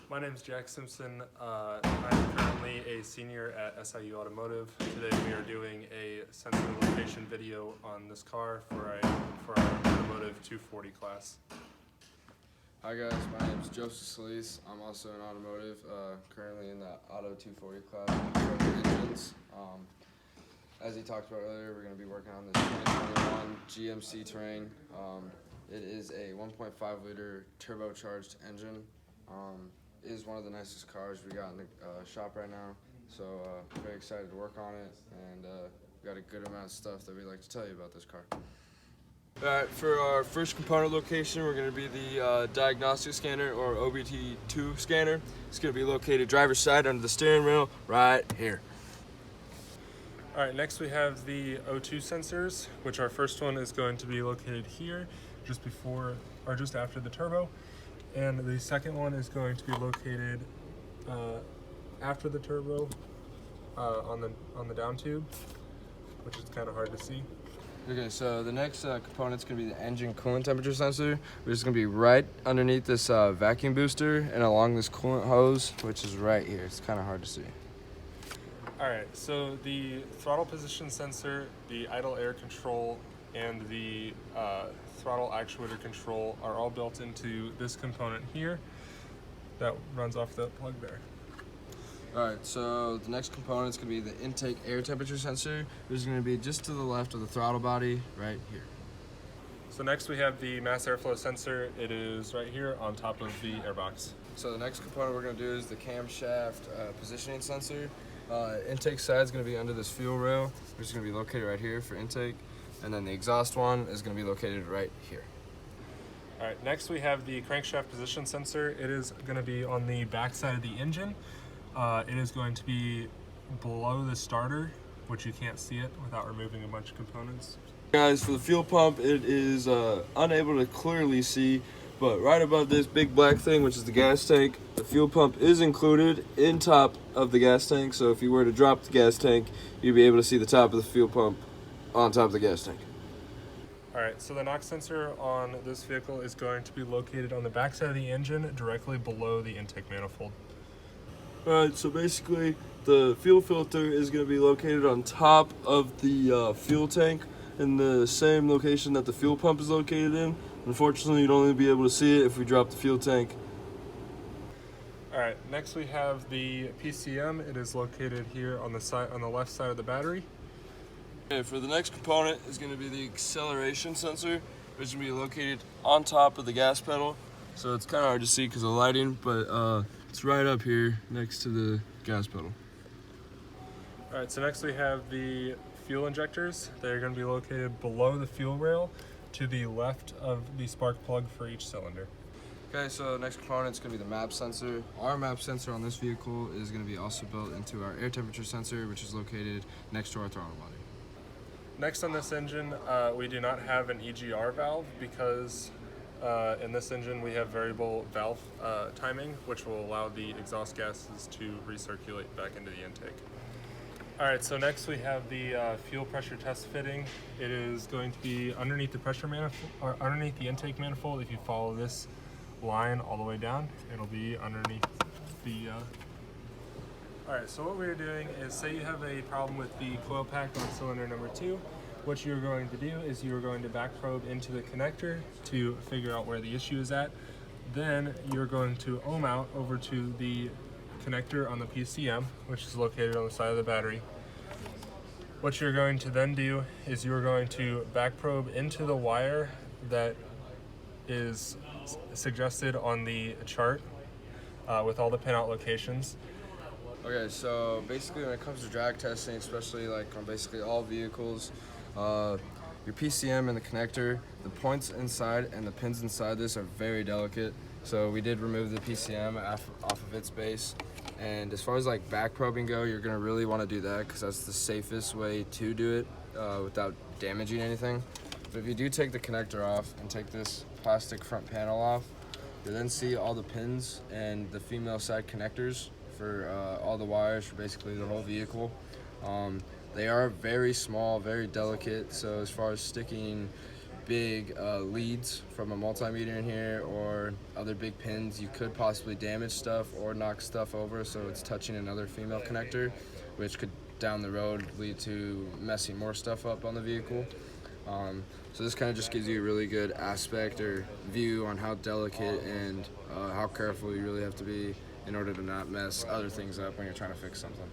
My name is Jack Simpson. I'm currently a senior at SIU Automotive. Today we are doing a sensor location video on this car for our Automotive 240 class. Hi guys, my name is Joseph Solis. I'm also in automotive, currently in the Auto 240 class with engines. As he talked about earlier, we're going to be working on this 2021 GMC Terrain. It is a 1.5 liter turbocharged engine. It is one of the nicest cars we got in the shop right now, so very excited to work on it, and we got a good amount of stuff that we'd like to tell you about this car. Alright, for our first component location, we're going to be the diagnostic scanner, or OBD2 scanner. It's going to be located driver's side under the steering wheel, right here. Alright, next we have the O2 sensors, which our first one is going to be located here, just before or just after the turbo. And the second one is going to be located after the turbo on the down tube, which is kind of hard to see. Okay, so the next component is going to be the engine coolant temperature sensor, which is going to be right underneath this vacuum booster and along this coolant hose, which is right here. It's kind of hard to see. Alright, so the throttle position sensor, the idle air control, and the throttle actuator control are all built into this component here that runs off the plug there. Alright, so the next component is going to be the intake air temperature sensor, which is going to be just to the left of the throttle body, right here. So next we have the mass airflow sensor. It is right here on top of the airbox. So the next component we're going to do is the camshaft positioning sensor. Intake side is going to be under this fuel rail, which is going to be located right here for intake. And then the exhaust one is going to be located right here. All right, next we have the crankshaft position sensor. It is going to be on the back side of the engine. It is going to be below the starter, which you can't see it without removing a bunch of components. Guys, for the fuel pump, it is unable to clearly see, but right above this big black thing, which is the gas tank, the fuel pump is included in top of the gas tank. So if you were to drop the gas tank, you'd be able to see the top of the fuel pump on top of the gas tank. Alright, so the NOx sensor on this vehicle is going to be located on the back side of the engine, directly below the intake manifold. Alright, so basically the fuel filter is going to be located on top of the fuel tank in the same location that the fuel pump is located in. Unfortunately, you'd only be able to see it if we drop the fuel tank. Alright, next we have the PCM. It is located here on the left side of the battery. Okay, for the next component is going to be the acceleration sensor, which is going to be located on top of the gas pedal. So it's kind of hard to see because of the lighting, but it's right up here next to the gas pedal. Alright, so next we have the fuel injectors. They're going to be located below the fuel rail to the left of the spark plug for each cylinder. Okay, so the next component is going to be the MAP sensor. Our MAP sensor on this vehicle is going to be also built into our air temperature sensor, which is located next to our throttle body. Next on this engine, we do not have an EGR valve because in this engine we have variable valve timing, which will allow the exhaust gases to recirculate back into the intake. Alright, so next we have the fuel pressure test fitting. It is going to be underneath the pressure manifold, or underneath the intake manifold. If you follow this line all the way down, it'll be underneath the Alright, so what we're doing is, say you have a problem with the coil pack on cylinder number 2, what you're going to do is you're going to back probe into the connector to figure out where the issue is at. Then you're going to ohm out over to the connector on the PCM, which is located on the side of the battery. What you're going to then do is you're going to back probe into the wire that is suggested on the chart with all the pinout locations. Okay, so basically when it comes to drag testing, especially like on basically all vehicles, your PCM and the connector, the points inside and the pins inside this are very delicate. So we did remove the PCM off of its base. And as far as like back probing go, you're gonna really wanna do that because that's the safest way to do it without damaging anything. But if you do take the connector off and take this plastic front panel off, you'll then see all the pins and the female side connectors for all the wires for basically the whole vehicle. They are very small, very delicate, so as far as sticking big leads from a multimeter in here or other big pins, you could possibly damage stuff or knock stuff over, so it's touching another female connector, which could down the road lead to messing more stuff up on the vehicle. So this kind of just gives you a really good aspect or view on how delicate and how careful you really have to be in order to not mess other things up when you're trying to fix something.